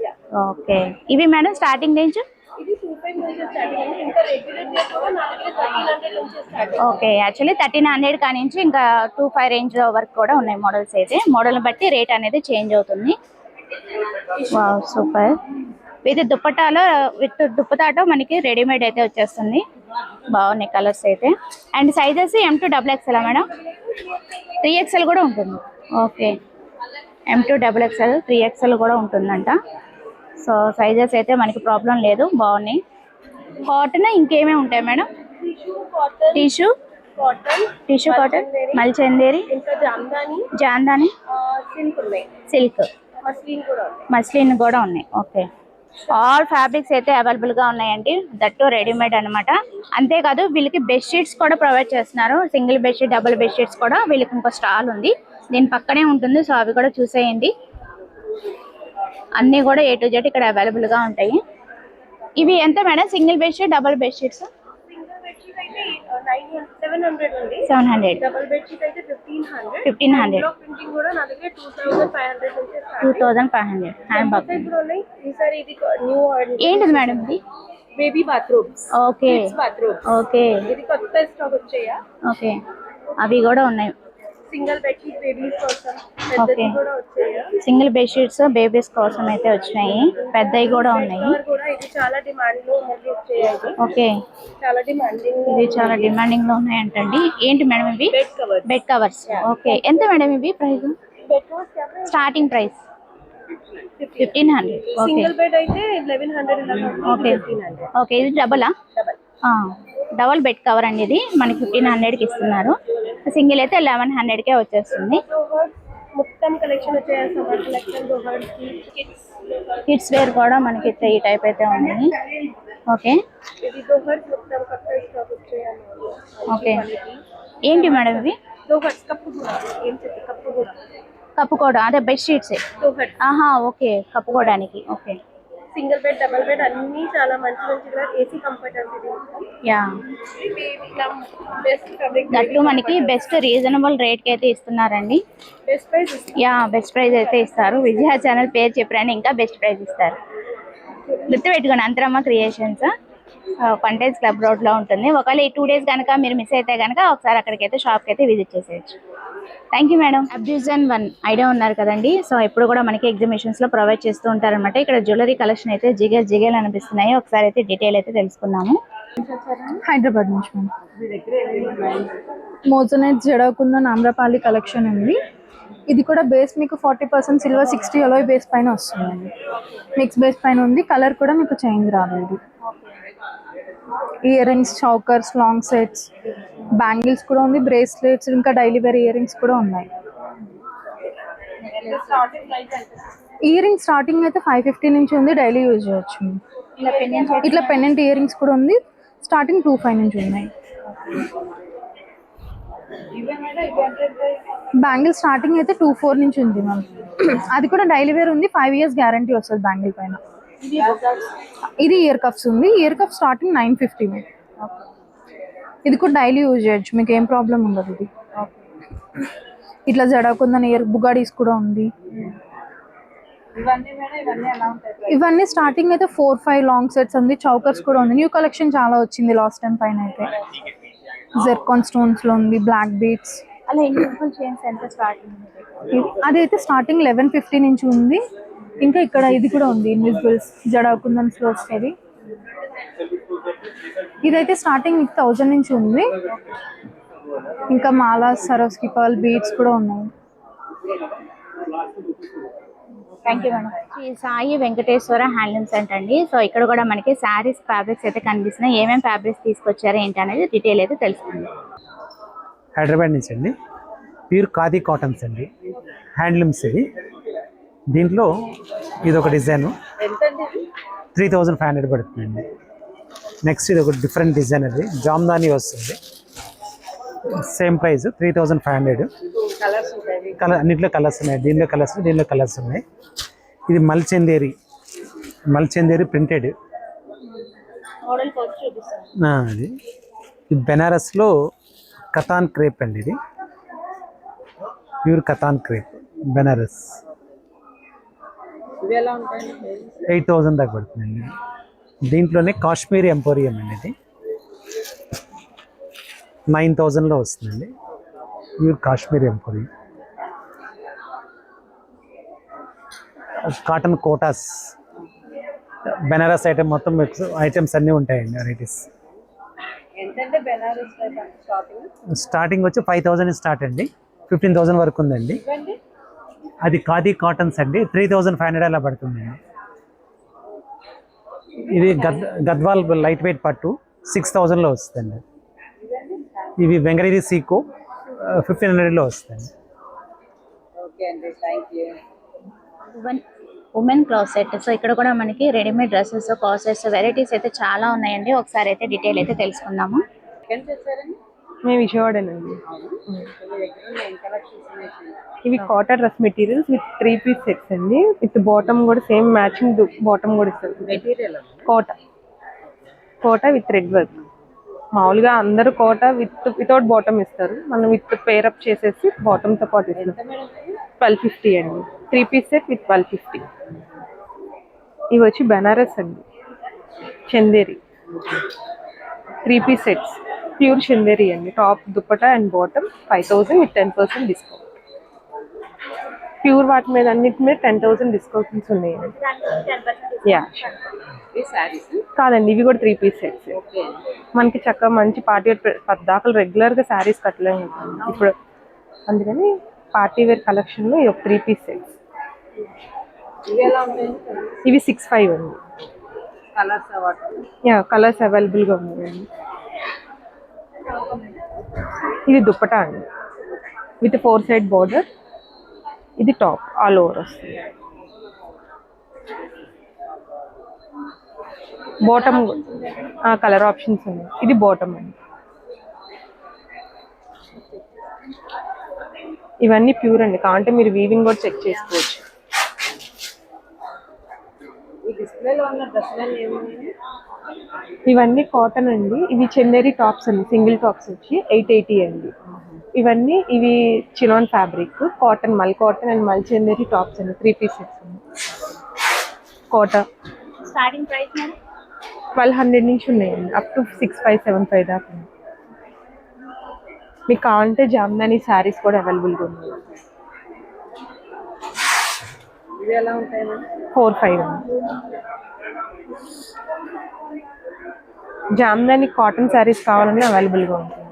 Speaker 1: Okay, ఇవి మేడం స్టార్టింగ్ రేంజ్?
Speaker 4: ఇది 25 నుంచి స్టార్టింగ్ అండి. ఇంకా రెగ్యులర్ రేట్ కూడా నా దగ్గర 1300 నుంచి స్టార్ట్.
Speaker 1: ఓకే, యాక్చువల్లీ 1300 కాడి నుంచి ఇంకా 25 రేంజ్ వరకు కూడా ఉన్నాయి మోడల్స్ అయితే. మోడల్ని బట్టి రేట్ అనేది చేంజ్ అవుతుంది. Wow, super. విత్ దుప్పటాలో, విత్ దుప్పటాతో మనకి రెడీమేడ్ అయితే వచ్చేస్తుంది. బాగున్నాయి కలర్స్ అయితే. And sizes M2XXL madam? 3XL కూడా ఉంటుంది. ఓకే, M2XXL 3XL కూడా ఉంటుందంట. సో సైజెస్ అయితే మనకి ప్రాబ్లం లేదు, బాగున్నాయి. కాటన్ ఇంకేమేమి ఉంటాయి మేడం? టిష్యూ కాటన్, మల్చందేరి,
Speaker 4: ఇంకా
Speaker 1: జాందాని,
Speaker 4: సిల్క్ ఉన్నాయి,
Speaker 1: సిల్క్,
Speaker 4: మస్లిన్
Speaker 1: కూడా ఉన్నాయి. ఓకే, ఆల్ ఫ్యాబ్రిక్స్ అయితే అవైలబుల్గా ఉన్నాయండి. దట్టు రెడీమేడ్ అనమాట. అంతేకాదు వీళ్ళకి బెడ్షీట్స్ కూడా ప్రొవైడ్ చేస్తున్నారు. సింగిల్ బెడ్షీట్, డబుల్ బెడ్షీట్స్ కూడా వీళ్ళకి ఇంకో స్టాల్ ఉంది, దీని పక్కనే ఉంటుంది. సో అవి కూడా చూసేయండి. అన్నీ కూడా A to Z ఇక్కడ అవైలబుల్గా ఉంటాయి. ఇవి ఎంత madam? Single bedsheet, double bedsheets?
Speaker 4: Single bedsheet అయితే 700 ఉంది.
Speaker 1: 700.
Speaker 4: డబుల్ బెడ్షీట్ అయితే 1500.
Speaker 1: 1500.
Speaker 4: ప్రింటింగ్ కూడా నా దగ్గర 2500 నుంచి స్టార్ట్.
Speaker 1: 2500 హ్యాండ్ బాక్స్
Speaker 4: ఇప్పుడు ఉన్నాయి. ఈసారి ఇది న్యూ
Speaker 1: ఏంటిది మేడం ఇది?
Speaker 4: Baby bathrooms.
Speaker 1: Okay,
Speaker 4: bathroom.
Speaker 1: Okay,
Speaker 4: ఇది కొత్త స్టాక్ వచ్చాయా?
Speaker 1: ఓకే, అవి కూడా ఉన్నాయి.
Speaker 4: సింగిల్ బెడ్షీట్ బేబీస్ కోసం
Speaker 1: ఓకే,
Speaker 4: పెద్దది కూడా వచ్చాయా?
Speaker 1: సింగిల్ బెడ్షీట్స్ బేబీస్ కోసం అయితే వచ్చినాయి, పెద్దవి కూడా ఉన్నాయి.
Speaker 4: కూడా ఇది చాలా డిమాండ్ లో మళ్ళీ వచ్చాయి.
Speaker 1: ఓకే,
Speaker 4: చాలా డిమాండింగ్.
Speaker 1: ఇవి చాలా డిమాండింగ్ లో ఉన్నాయంటండి. ఏంటి మేడం ఇవి?
Speaker 4: Bed cover.
Speaker 1: Bed covers. Okay, ఎంత మేడం ఇవి price?
Speaker 4: Bed covers
Speaker 1: starting price 1500. Okay,
Speaker 4: single bed అయితే 1100 ఇలా
Speaker 1: ఓకే,
Speaker 4: 1500.
Speaker 1: ఓకే, ఇది డబలా? డబల్ బెడ్ కవర్ అండి. ఇది మనకి 1500కి ఇస్తున్నారు. సింగిల్ అయితే 1100కే వచ్చేస్తుంది.
Speaker 4: మొత్తం కలెక్షన్ వచ్చాయి. సమ్మర్ కలెక్షన్, డోహర్స్,
Speaker 1: కిడ్స్ వేర్ కూడా మనకి ఈ టైప్ అయితే ఉన్నాయి. ఓకే,
Speaker 4: ఇది డోహర్స్ మొత్తం కొత్త స్టాక్ వచ్చాయి.
Speaker 1: ఓకే, ఏంటి మేడం ఇవి?
Speaker 4: డోహర్స్ కప్పు కూడా ఏం చెప్పి కప్పు కూడా
Speaker 1: కప్పుకోవడం, అదే బెడ్ షీట్స్.
Speaker 4: డోహర్స్.
Speaker 1: ఆహా, ఓకే, కప్పుకోవడానికి. Okay,
Speaker 4: single bed, double bed అన్ని చాలా మంచి మంచిగా ఏసీ కంఫర్టర్స్. ఇది
Speaker 1: యా,
Speaker 4: బెస్ట్ ఫ్యాబ్రిక్.
Speaker 1: దట్టు మనకి బెస్ట్ రీజనబుల్ రేట్కి అయితే ఇస్తున్నారండి.
Speaker 4: Best price.
Speaker 1: Yeah, best price అయితే ఇస్తారు. విజయ ఛానల్ పేరు చెప్పారని ఇంకా బెస్ట్ ప్రైస్ ఇస్తారు. గుర్తుపెట్టుకోండి, అంతరమ్మ క్రియేషన్స్, కంటెన్స్ క్లబ్ రోడ్లో ఉంటుంది. ఒకవేళ ఈ 2 days కనుక మీరు మిస్ అయితే కనుక ఒకసారి అక్కడికైతే షాప్కి అయితే విజిట్ చేసేయచ్చు. Thank you madam. అబ్డ్యూజన్ 1 ఐడియా ఉన్నారు కదండి. సో ఎప్పుడు కూడా మనకి ఎగ్జిబిషన్స్లో ప్రొవైడ్ చేస్తూ ఉంటారనమాట. ఇక్కడ జ్యువెలరీ కలెక్షన్ అయితే జిగేల్ అనిపిస్తున్నాయి. ఒకసారి అయితే డీటెయిల్ అయితే తెలుసుకుందాము.
Speaker 6: హైదరాబాద్ నుంచి మోజనైట్ జడాకుందన్ ఆమ్రపాలి కలెక్షన్ ఉంది. ఇది కూడా బేస్ మీకు 40% సిల్వర్ 60 అలోయ్ బేస్ పైన వస్తుందండి. మిక్స్ బేస్ పైన ఉంది. కలర్ కూడా మీకు చేంజ్ రాలేదు. Ear rings, chokers, long sets, bangles కూడా ఉంది, బ్రేస్లెట్స్, ఇంకా డైలీ వేర్ ఇయర్ రింగ్స్ కూడా ఉన్నాయి. ఇయర్ రింగ్స్ స్టార్టింగ్ అయితే 550 నుంచి ఉంది, డైలీ యూజ్ చేయొచ్చు. ఇట్లా పెండెంట్ ఇయర్ రింగ్స్ కూడా ఉంది, స్టార్టింగ్ 25 నుంచి ఉన్నాయి. బ్యాంగిల్ స్టార్టింగ్ అయితే 24 నుంచి ఉంది మ్యామ్. అది కూడా డైలీ వేర్ ఉంది, 5 years గ్యారంటీ వస్తుంది బ్యాంగిల్ పైన. ఇది ఇయర్ కప్స్ ఉంది. Year cup starting 950. ఇది కూడా డైలీ యూజ్ చేయొచ్చు, మీకు ఏం ప్రాబ్లం ఉండదు. ఇది ఇట్లా జడాకుందని ఇయర్ బుగాడీస్ కూడా ఉంది. ఇవన్నీ స్టార్టింగ్ అయితే 4-5 లాంగ్ సెట్స్ ఉంది. చౌకర్స్ కూడా ఉంది. న్యూ కలెక్షన్ చాలా వచ్చింది లాస్ట్ టైం పైన అయితే. జెర్కాన్ స్టోన్స్ లో ఉంది, బ్లాక్ బీట్స్.
Speaker 1: అలా ఇండివిజువల్ చైన్స్ ఎంత స్టార్టింగ్?
Speaker 6: అదైతే స్టార్టింగ్ 1150 నుంచి ఉంది. ఇంకా ఇక్కడ ఇది కూడా ఉంది, ఇన్విజిబుల్స్ జడాకుందన్ లో వస్తుంది. ఇదైతే స్టార్టింగ్ 1000 నుంచి ఉంది. ఇంకా మాలా, సరోస్కి పర్ల్ బీట్స్ కూడా ఉన్నాయి.
Speaker 1: Thank you madam. ఈ సాయి వెంకటేశ్వర హ్యాండ్లూమ్స్ అంటండి. సో ఇక్కడ కూడా మనకి శారీస్ ఫ్యాబ్రిక్స్ అయితే కనిపిస్తున్నాయి. ఏమేమి ఫ్యాబ్రిక్స్ తీసుకొచ్చారు ఏంటి అనేది డీటెయిల్ అయితే తెలుస్తుంది.
Speaker 8: హైదరాబాద్ నుంచి అండి. ప్యూర్ ఖాదీ కాటన్స్ అండి, హ్యాండ్లూమ్స్ ఇది. దీంట్లో ఇది ఒక డిజైను 3500 పడుతుందండి. నెక్స్ట్ ఇది ఒక డిఫరెంట్ డిజైన్, అది జామ్దాని వస్తుంది, సేమ్ ప్రైస్ 3500. కలర్ అన్నింటిలో కలర్స్ ఉన్నాయి. దీనిలో కలర్స్ ఉన్నాయి. ఇది మల్చందేరి ప్రింటెడ్. అది ఇది బెనారస్లో కతాన్ క్రేప్ అండి, ఇది ప్యూర్ కతాన్ క్రేప్ బెనారస్. 8,000 దాకా పడుతుందండి. దీంట్లోనే కాశ్మీరీ ఎంపోరియం అండి, ఇది 9,000లో వస్తుందండి. Pure Kashmiri emporium. Cotton Kotas Banaras item మొత్తం ఐటమ్స్ అన్నీ ఉంటాయండి, వెరైటీస్. స్టార్టింగ్ వచ్చి 5,000 స్టార్ట్ అండి, 15,000 వరకు ఉందండి. అది ఖాదీ కాటన్స్ అండి, 3,500 అలా పడుతుందండి. ఇది గద్వాల్ లైట్ వెయిట్ పట్టు 6,000లో వస్తుందండి. ఇవి వెంకటగిరి సీకో 1,500లో వస్తుంది.
Speaker 1: Women cloth set. సో ఇక్కడ కూడా మనకి రెడీమేడ్ డ్రెస్సెస్, కాసెట్స్, వెరైటీస్ అయితే చాలా ఉన్నాయండి. ఒకసారి అయితే డీటెయిల్ అయితే తెలుసుకుందాము.
Speaker 4: మేము విజయవాడనండి. ఇవి cotton dress materials with 3 piece sets అండి. విత్ బాటమ్ కూడా సేమ్ మ్యాచింగ్ బాటమ్ కూడా ఇస్తారు. Kota with red work. మామూలుగా అందరూ కోట వితౌట్ బాటమ్ ఇస్తారు, మనం విత్ పేరప్ చేసేసి బాటమ్తో పాటు ఇస్తాం. 1250 అండి. 3 పీస్ సెట్ విత్ 1250. ఇవి వచ్చి బెనారస్ అండి, Chanderi 3 piece sets, pure Chanderi అండి. Top dupatta and bottom 5,000 with 10% discount. Pure వాటి మీద అన్నిటి మీద 10,000 డిస్కౌంట్స్ ఉన్నాయండి. యా కాదండి, ఇవి కూడా 3 పీస్ సెట్స్. మనకి చక్కగా మంచి పార్టీ వేర్ పద్దాకలు రెగ్యులర్గా శారీస్ కట్టలేము ఇప్పుడు, అందుకని పార్టీ వేర్ కలెక్షన్లో ఇది ఒక 3 పీస్ సెట్స్. ఇవి 6,500 అండి. కలర్స్ అవైలబుల్గా ఉన్నాయండి. ఇది దుప్పటా అండి విత్ 4 సైడ్ బార్డర్. ఇది టాప్ ఆల్ ఓవర్ వస్తుంది. బాటమ్ కలర్ ఆప్షన్స్ ఉన్నాయి. ఇది బాటమ్ అండి. ఇవన్నీ ప్యూర్ అండి, కావాలంటే మీరు వీవింగ్ కూడా చెక్ చేసుకోవచ్చు. ఇవన్నీ కాటన్ అండి. ఇవి చందేరి టాప్స్ అండి, సింగిల్ టాప్స్ వచ్చి 880 అండి. ఇవి చినాన్ ఫ్యాబ్రిక్ కాటన్, మల్ కాటన్ అండ్ మల్ చందేరి టాప్స్ అండి. 3 పీస్ సెట్స్ అండి. కోట
Speaker 1: స్టార్టింగ్ ప్రైస్
Speaker 4: 1,200 నుంచి ఉన్నాయండి, అప్ టు 6,575 దాకా. మీకు కావాలంటే జామ్దాని శారీస్ కూడా అవైలబుల్గా ఉన్నాయి. 4,500 అండి. జామ్దాని కాటన్ శారీస్ కావాలన్నా అవైలబుల్గా ఉంటుంది.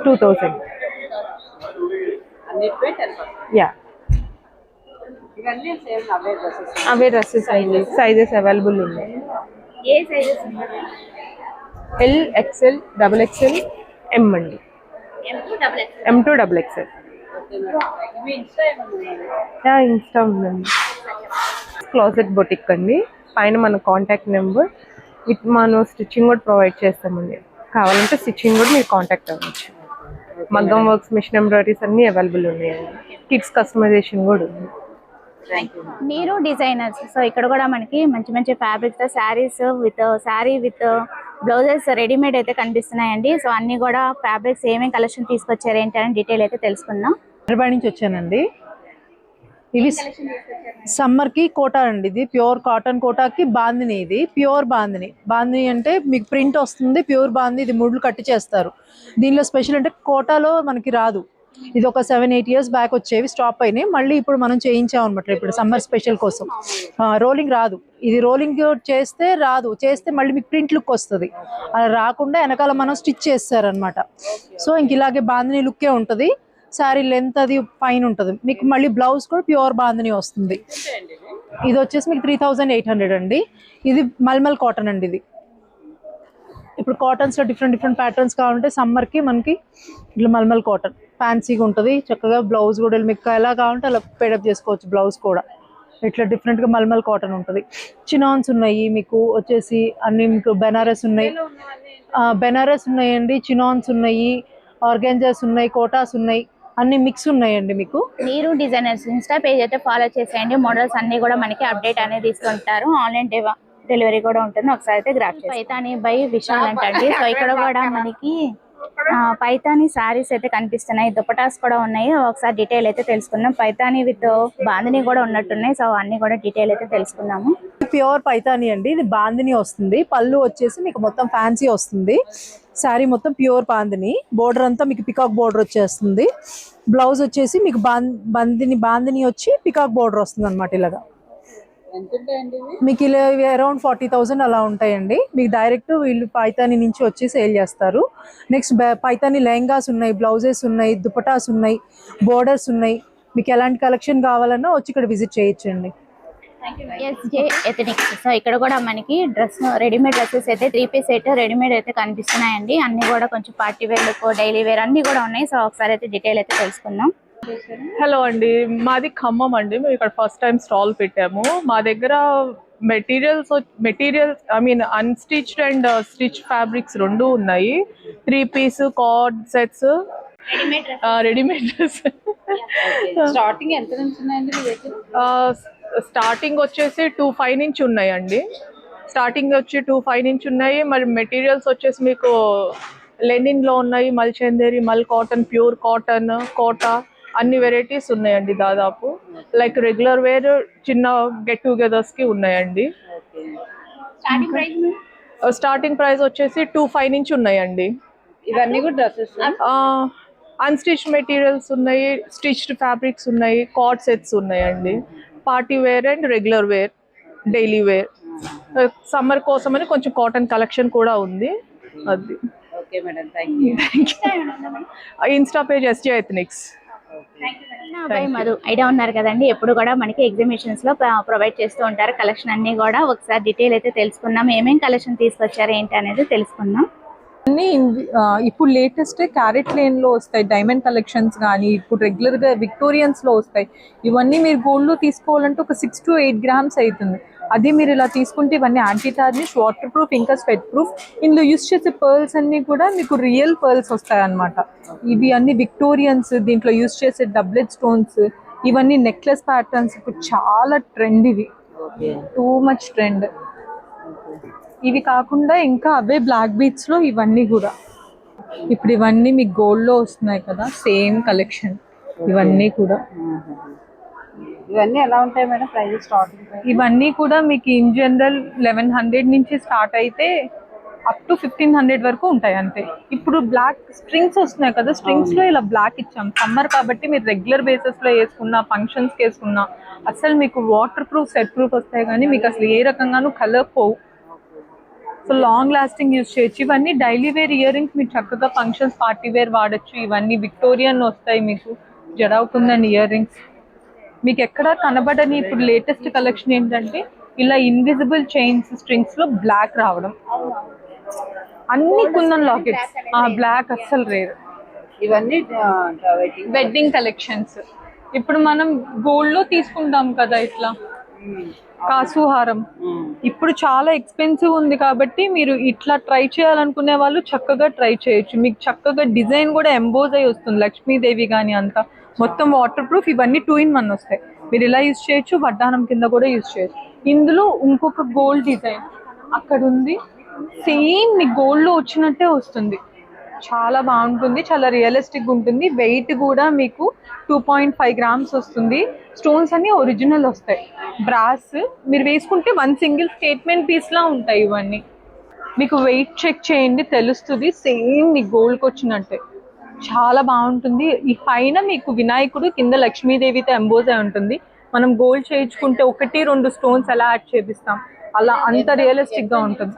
Speaker 4: 2,000. యా అవే డ్రెస్సెస్ అయింది. సైజెస్ అవైలబుల్ ఉన్నాయి.
Speaker 1: ఏ sizes?
Speaker 4: L, XL, XXL, M అండి. M2 XXL. ఇన్స్టా ఉందండి. క్లాజెట్ బొటిక్ అండి. పైన మన కాంటాక్ట్ నెంబర్ విత్ మనం స్టిచ్చింగ్ కూడా ప్రొవైడ్ చేస్తామండి. కావాలంటే స్టిచ్చింగ్ కూడా మీరు కాంటాక్ట్ అవ్వచ్చు. మగ్గం వర్క్స్, మిషన్ ఎంబ్రాయిడరీస్ అన్నీ అవైలబుల్ ఉన్నాయండి. కిడ్స్ కస్టమైజేషన్ కూడా ఉంది.
Speaker 1: మీరు డిజైనర్స్. సో ఇక్కడ కూడా మనకి మంచి మంచి fabrics saris with blouses readymade అయితే కనిపిస్తున్నాయండి. సో అన్ని కూడా ఫ్యాబ్రిక్స్ ఏమేమి కలెక్షన్ తీసుకొచ్చారు ఏంటి అని డీటెయిల్ అయితే తెలుసుకుందాం.
Speaker 2: హైదరాబాద్ నుంచి వచ్చానండి. ఇవి సమ్మర్కి కోటా అండి. ఇది ప్యూర్ కాటన్ కోటాకి బాందిని. ఇది ప్యూర్ బాందిని. బాందిని అంటే మీకు ప్రింట్ వస్తుంది, ప్యూర్ బాంది. ఇది ముడ్లు కట్టి చేస్తారు. దీనిలో స్పెషల్ అంటే కోటాలో మనకి రాదు. ఇది ఒక 7-8 ఇయర్స్ బ్యాక్ వచ్చేవి, స్టాప్ అయినాయి. మళ్ళీ ఇప్పుడు మనం చేయించాం అనమాట, ఇప్పుడు సమ్మర్ స్పెషల్ కోసం. రోలింగ్ రాదు, ఇది రోలింగ్ చేస్తే రాదు, చేస్తే మళ్ళీ మీకు ప్రింట్ లుక్ వస్తుంది. అలా రాకుండా వెనకాల మనం స్టిచ్ చేస్తారనమాట. సో ఇంక ఇలాగే బాందిని లుక్కే ఉంటుంది. శారీ లెంత్ అది పైన ఉంటుంది. మీకు మళ్ళీ బ్లౌజ్ కూడా ప్యూర్ బాందిని వస్తుంది. ఇది వచ్చేసి మీకు 3,800 అండి. ఇది మల్మల్ కాటన్ అండి. ఇది ఇప్పుడు కాటన్స్లో డిఫరెంట్ ప్యాటర్న్స్ కావాలంటే సమ్మర్కి మనకి ఇట్లా మల్మల్ కాటన్ ఫ్యాన్సీగా ఉంటుంది. చక్కగా బ్లౌజ్ కూడా మీకు ఎలా కావాలంటే అలా పేడప్ చేసుకోవచ్చు. బ్లౌజ్ కూడా ఇట్లా డిఫరెంట్గా మల్మల్ కాటన్ ఉంటుంది. చినాన్స్ ఉన్నాయి మీకు వచ్చేసి అన్ని. మీకు బెనారస్ ఉన్నాయండి, చినాన్స్ ఉన్నాయి, ఆర్గాంజాస్ ఉన్నాయి, కోటాస్ ఉన్నాయి, అన్ని మిక్స్ ఉన్నాయండి. మీకు
Speaker 1: మీరు డిజైనర్స్ ఇన్స్టా పేజ్ అయితే ఫాలో చేసేయండి. మోడల్స్ అన్ని కూడా మనకి అప్డేట్ అనేది ఇస్తుంటారు. ఆన్లైన్ డెలివరీ కూడా ఉంటుంది. ఒకసారి అయితే గ్రాప్ పైతాని బై విశాల్ అంటండి. సో ఇక్కడ కూడా మనకి పైతాని సారీస్ అయితే కనిపిస్తున్నాయి, దుపటాస్ కూడా ఉన్నాయి. ఒకసారి డీటెయిల్ అయితే తెలుసుకుందాం. పైతాని విత్ బాందిని కూడా ఉన్నట్టున్నాయి. సో అన్ని కూడా డీటెయిల్ అయితే తెలుసుకుందాము.
Speaker 2: ప్యూర్ పైతాని అండి, ఇది బాందిని వస్తుంది. పళ్ళు వచ్చేసి మీకు మొత్తం ఫ్యాన్సీ వస్తుంది. శారీ మొత్తం ప్యూర్ బాందిని, బోర్డర్ అంతా మీకు పికాక్ బోర్డర్ వచ్చేస్తుంది. బ్లౌజ్ వచ్చేసి మీకు బాందిని వచ్చి పికాక్ బోర్డర్ వస్తుంది అనమాట. ఇలాగా మీకు ఇలా అరౌండ్ 40,000 అలా ఉంటాయండి. మీకు డైరెక్ట్ వీళ్ళు పైతాని నుంచి వచ్చి సేల్ చేస్తారు. నెక్స్ట్ పైతాని లెహంగాస్ ఉన్నాయి, బ్లౌజెస్ ఉన్నాయి, దుపటాస్ ఉన్నాయి, బోర్డర్స్ ఉన్నాయి. మీకు ఎలాంటి కలెక్షన్ కావాలన్నా వచ్చి ఇక్కడ విజిట్ చేయొచ్చండి.
Speaker 1: SJ ethnics. సో ఇక్కడ కూడా మనకి రెడీమేడ్ డ్రెస్సెస్ అయితే 3 పీస్ సెట్ రెడీమేడ్ అయితే కనిపిస్తున్నాయండి. అన్ని కూడా కొంచెం party wear look, daily wear అన్ని కూడా ఉన్నాయి. సో ఒకసారి అయితే డీటెయిల్ అయితే తెలుసుకుందాం.
Speaker 4: హలో అండి, మాది ఖమ్మం అండి. మేము ఇక్కడ ఫస్ట్ టైం స్టాల్ పెట్టాము. మా దగ్గర materials I mean unstitched and stitch fabrics రెండు ఉన్నాయి. 3 piece cord sets, readymade dress.
Speaker 7: Starting ఎంత నుంచి ఉన్నాయండి మీ దగ్గర?
Speaker 4: స్టార్టింగ్ వచ్చేసి 2.5 నుంచి ఉన్నాయండి. స్టార్టింగ్ వచ్చి 2.5 నుంచి ఉన్నాయి. మరి మెటీరియల్స్ వచ్చేసి మీకు లెనిన్లో ఉన్నాయి, మల్ చందేరి, మల్ కాటన్, ప్యూర్ కాటన్, కోటా, అన్ని వెరైటీస్ ఉన్నాయండి. దాదాపు లైక్ రెగ్యులర్ వేర్, చిన్న గెట్ టుగెదర్స్కి ఉన్నాయండి. స్టార్టింగ్ ప్రైస్ వచ్చేసి 2.5 నుంచి ఉన్నాయండి.
Speaker 7: ఇవన్నీ కూడా డ్రెస్సెస్
Speaker 4: అన్స్టిచ్ మెటీరియల్స్ ఉన్నాయి, స్టిచ్డ్ ఫ్యాబ్రిక్స్ ఉన్నాయి, కార్డ్ సెట్స్ ఉన్నాయండి. Party wear and regular wear, daily wear. Summer కోసం అని కొంచెం కాటన్ కలెక్షన్ కూడా ఉంది. అది
Speaker 7: okay madam, thank you.
Speaker 4: Insta page SJ ethnics.
Speaker 1: Madhu ఐడియా ఉన్నారు కదండి, ఎప్పుడు కూడా మనకి ఎగ్జిబిషన్స్ లో ప్రొవైడ్ చేస్తూ ఉంటారు కలెక్షన్ అన్ని కూడా. ఒకసారి డీటెయిల్ అయితే తెలుసుకుందాం. ఏమేం కలెక్షన్ తీసుకొచ్చారు ఏంటి అనేది తెలుసుకుందాం.
Speaker 9: అన్నీ ఇప్పుడు లేటెస్ట్ క్యారెట్ లేన్లో వస్తాయి డైమండ్ కలెక్షన్స్, కానీ ఇప్పుడు రెగ్యులర్గా విక్టోరియన్స్లో వస్తాయి. ఇవన్నీ మీరు గోల్డ్లో తీసుకోవాలంటే ఒక 6 to 8 grams అవుతుంది. అది మీరు ఇలా తీసుకుంటే ఇవన్నీ యాంటీ టార్నిష్, వాటర్ ప్రూఫ్, ఇంకా స్వెట్ ప్రూఫ్. ఇందులో యూస్ చేసే పర్ల్స్ అన్నీ కూడా మీకు రియల్ పర్ల్స్ వస్తాయి అన్నమాట. ఇవి అన్ని విక్టోరియన్స్. దీంట్లో యూస్ చేసే డబ్లెట్ స్టోన్స్, ఇవన్నీ నెక్లెస్ ప్యాటర్న్స్ ఇప్పుడు చాలా ట్రెండ్. ఇవి టూ మచ్ ట్రెండ్. ఇవి కాకుండా ఇంకా అవే బ్లాక్ బీట్స్లో ఇవన్నీ కూడా ఇప్పుడు ఇవన్నీ మీకు గోల్డ్లో వస్తున్నాయి కదా, సేమ్ కలెక్షన్ ఇవన్నీ కూడా.
Speaker 7: ఇవన్నీ ఎలా ఉంటాయి మేడం ప్రైస్? స్టార్టింగ్
Speaker 9: ఇవన్నీ కూడా మీకు ఇన్ జనరల్ 1100 నుంచి స్టార్ట్ అయితే అప్ టు 1500 వరకు ఉంటాయి అంతే. ఇప్పుడు బ్లాక్ స్ట్రింగ్స్ వస్తున్నాయి కదా, స్ట్రింగ్స్లో ఇలా బ్లాక్ ఇచ్చాం. సమ్మర్ కాబట్టి మీరు రెగ్యులర్ బేసిస్లో వేసుకున్నా, ఫంక్షన్స్కి వేసుకున్నా అసలు మీకు వాటర్ ప్రూఫ్, సెట్ ప్రూఫ్ వస్తాయి. కానీ మీకు అసలు ఏ రకంగానూ కలర్ పోవు. సో లాంగ్ లాస్టింగ్ యూజ్ చేయొచ్చు. ఇవన్నీ డైలీ వేర్ ఇయర్ రింగ్స్, మీరు చక్కగా ఫంక్షన్స్, పార్టీ వేర్ వాడచ్చు. ఇవన్నీ విక్టోరియన్ వస్తాయి. మీకు జడవుతుందండి ఇయర్ రింగ్స్. మీకు ఎక్కడ కనబడని ఇప్పుడు లేటెస్ట్ కలెక్షన్ ఏంటంటే ఇలా ఇన్విజిబుల్ చైన్స్ స్ట్రింగ్స్ లో బ్లాక్ రావడం. అన్ని కుందన్ లాకెట్స్, బ్లాక్ అస్సలు రేర్.
Speaker 7: ఇవన్నీ
Speaker 9: వెడ్డింగ్ కలెక్షన్స్. ఇప్పుడు మనం గోల్డ్ లో తీసుకుంటాం కదా ఇట్లా కాసుహారం, ఇప్పుడు చాలా ఎక్స్పెన్సివ్ ఉంది కాబట్టి మీరు ఇట్లా ట్రై చేయాలనుకునే వాళ్ళు చక్కగా ట్రై చేయొచ్చు. మీకు చక్కగా డిజైన్ కూడా ఎంబోజ్ అయి వస్తుంది, లక్ష్మీదేవి కానీ అంతా మొత్తం వాటర్ ప్రూఫ్. ఇవన్నీ 2 in 1 వస్తాయి. మీరు ఇలా యూజ్ చేయొచ్చు, వడ్డానం కింద కూడా యూజ్ చేయొచ్చు. ఇందులో ఇంకొక గోల్డ్ డిజైన్ అక్కడ ఉంది, సేమ్ మీకు గోల్డ్లో వచ్చినట్టే వస్తుంది. చాలా బాగుంటుంది, చాలా రియలిస్టిక్ ఉంటుంది. వెయిట్ కూడా మీకు 2.5 grams వస్తుంది. స్టోన్స్ అన్ని ఒరిజినల్ వస్తాయి. బ్రాస్ మీరు వేసుకుంటే 1 single స్టేట్మెంట్ పీస్లా ఉంటాయి. ఇవన్నీ మీకు వెయిట్ చెక్ చేయండి తెలుస్తుంది, సేమ్ మీకు గోల్డ్కి వచ్చినట్టే. చాలా బాగుంటుంది. ఈ పైన మీకు వినాయకుడు, కింద లక్ష్మీదేవితో ఎంబోజ్ అయి ఉంటుంది. మనం గోల్డ్ చేయించుకుంటే 1-2 స్టోన్స్ ఎలా యాడ్ చేపిస్తాం, అలా అంత రియలిస్టిక్ గా ఉంటుంది.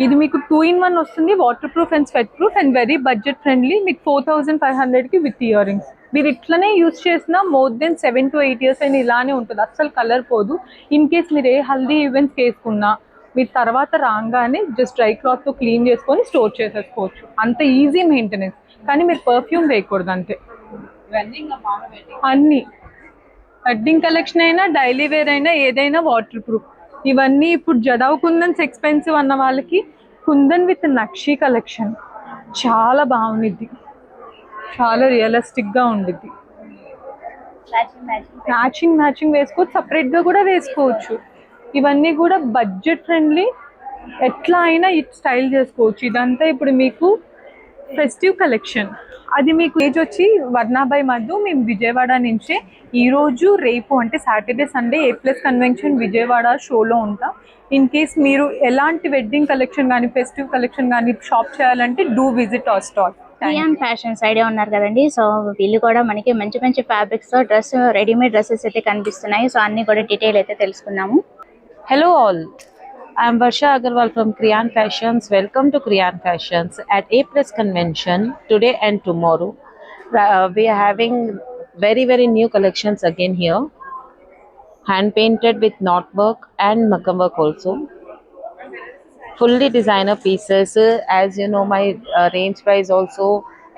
Speaker 9: ఇది మీకు 2 in 1 వస్తుంది, water proof and sweat proof and very budget friendly. మీకు 4500కి విత్ ఇయర్ రింగ్స్. మీరు ఇట్లనే యూజ్ చేసినా మోర్ దెన్ 7 to 8 years అయినా ఇలానే ఉంటుంది, అస్సలు కలర్ పోదు. ఇన్ కేస్ మీరు ఏ హల్దీ ఈవెంట్స్కి వేసుకున్నా మీరు తర్వాత రాగానే జస్ట్ డ్రై క్లాత్తో క్లీన్ చేసుకొని స్టోర్ చేసేసుకోవచ్చు. అంత ఈజీ మెయింటెనెన్స్. కానీ మీరు పర్ఫ్యూమ్ వేయకూడదు అంతే. అన్నీ వెడ్డింగ్ కలెక్షన్ అయినా, డైలీ వేర్ అయినా, ఏదైనా వాటర్ ప్రూఫ్. ఇవన్నీ ఇప్పుడు జడావ్ కుందన్స్ ఎక్స్పెన్సివ్ అన్న వాళ్ళకి కుందన్ విత్ నక్షి కలెక్షన్ చాలా బాగుంది, చాలా రియలిస్టిక్ గా ఉండిద్ది. మ్యాచింగ్ వేసుకోవచ్చు, సపరేట్ గా కూడా వేసుకోవచ్చు. ఇవన్నీ కూడా బడ్జెట్ ఫ్రెండ్లీ, ఎట్లా అయినా స్టైల్ చేసుకోవచ్చు. ఇదంతా ఇప్పుడు మీకు ఫెస్టివ్ కలెక్షన్. అది మీకు ఏజ్ వచ్చి వర్ణాబాయ్ మధు, మేము విజయవాడ నుంచే ఈరోజు రేపు అంటే Saturday Sunday A+ convention Vijayawada షోలో ఉంటాం. ఇన్ కేస్ మీరు ఎలాంటి వెడ్డింగ్ కలెక్షన్ కానీ ఫెస్టివ్ కలెక్షన్ కానీ షాప్ చేయాలంటే do visit our stall.
Speaker 1: Riyan fashions ఐడియా ఉన్నారు కదండి. సో వీళ్ళు కూడా మనకి మంచి మంచి ఫ్యాబ్రిక్స్ తో రెడీమేడ్ డ్రెస్సెస్ అయితే కనిపిస్తున్నాయి. సో అన్ని కూడా డీటెయిల్ అయితే తెలుసుకున్నాము.
Speaker 10: Hello all, I am Varsha Agarwal from Kriyan Fashions. Welcome to Kriyan Fashions at A+ Convention today and tomorrow. We are having very new collections again here, hand painted with knot work and makam work also. Fully designer pieces. As you know, my range price also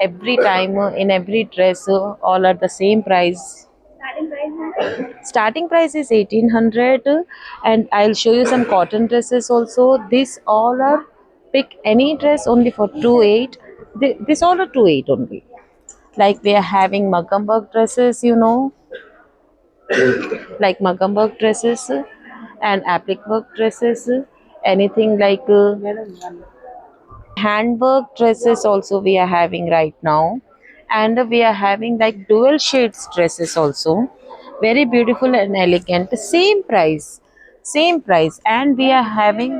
Speaker 10: every time in every dress all at the same price. Starting price is 1800, and I'll show you some cotton dresses also. This all are pick any dress only for 28. This all are 28 only. Like we are having makam work dresses, you know, like makam work dresses and applique work dresses. Anything like handwork dresses also we are having right now, and we are having like dual shades dresses also. Very beautiful and elegant. Same price, and we are having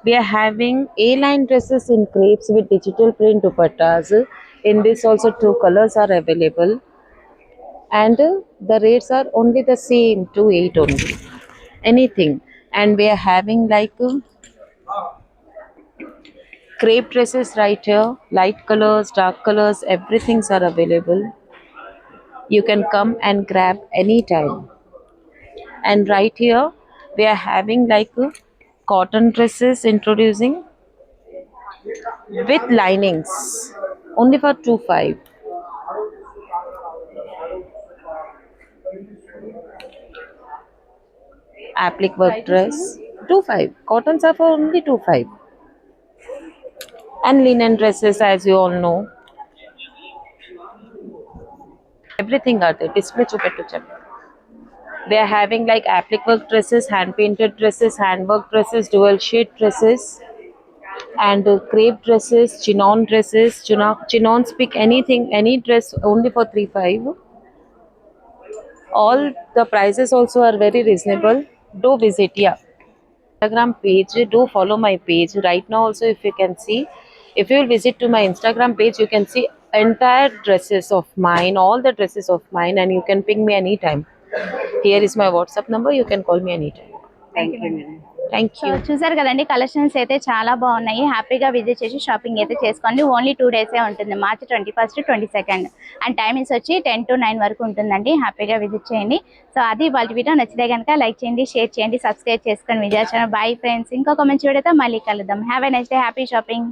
Speaker 10: we are having A-line dresses in crepes with digital print dupattas. In this also 2 colors are available, and the rates are only the same, 28 only. Anything. And we are having like crepe dresses right here, light colors, dark colors, everything's are available. You can come and grab anytime. And right here we are having like cotton dresses introducing with linings only for 25. Applique work dress 25. Cottons are for only 25. And linen dresses, as you all know, everything are there. Display chupettu chap. They are having like applique work dresses, hand painted dresses, handwork dresses, dual shade dresses, and crepe dresses, chinon dresses. Chinons pick anything, any dress only for 35. All the prices also are very reasonable. Do visit, Instagram page. Do follow my page right now. Also, if you can see, if you will visit to my Instagram page, you can see entire dresses of mine, all the dresses of mine, and you can ping me anytime. Here is my WhatsApp number. You can call me anytime. Thank
Speaker 1: so
Speaker 10: you.
Speaker 1: చూసారు కదండి, collections అయితే చాలా బాగున్నాయి. హ్యాపీగా visit చేసి shopping అయితే చేసుకోండి. Only 2 డేసే ఉంటుంది, March 21st, 22nd, and timings వచ్చి 10 to 9 వరకు ఉంటుందండి. హ్యాపీగా విజిట్ చేయండి. సో అది వాళ్ళ వీడియో నచ్చితే కనుక లైక్ చేయండి, షేర్ చేయండి, సబ్స్క్రైబ్ చేసుకోండి విజయ ఛానల్. బాయ్ ఫ్రెండ్స్, ఇంకొక మంచి వీడియోతో మళ్ళీ కలుద్దాం. Have a nice day, happy shopping.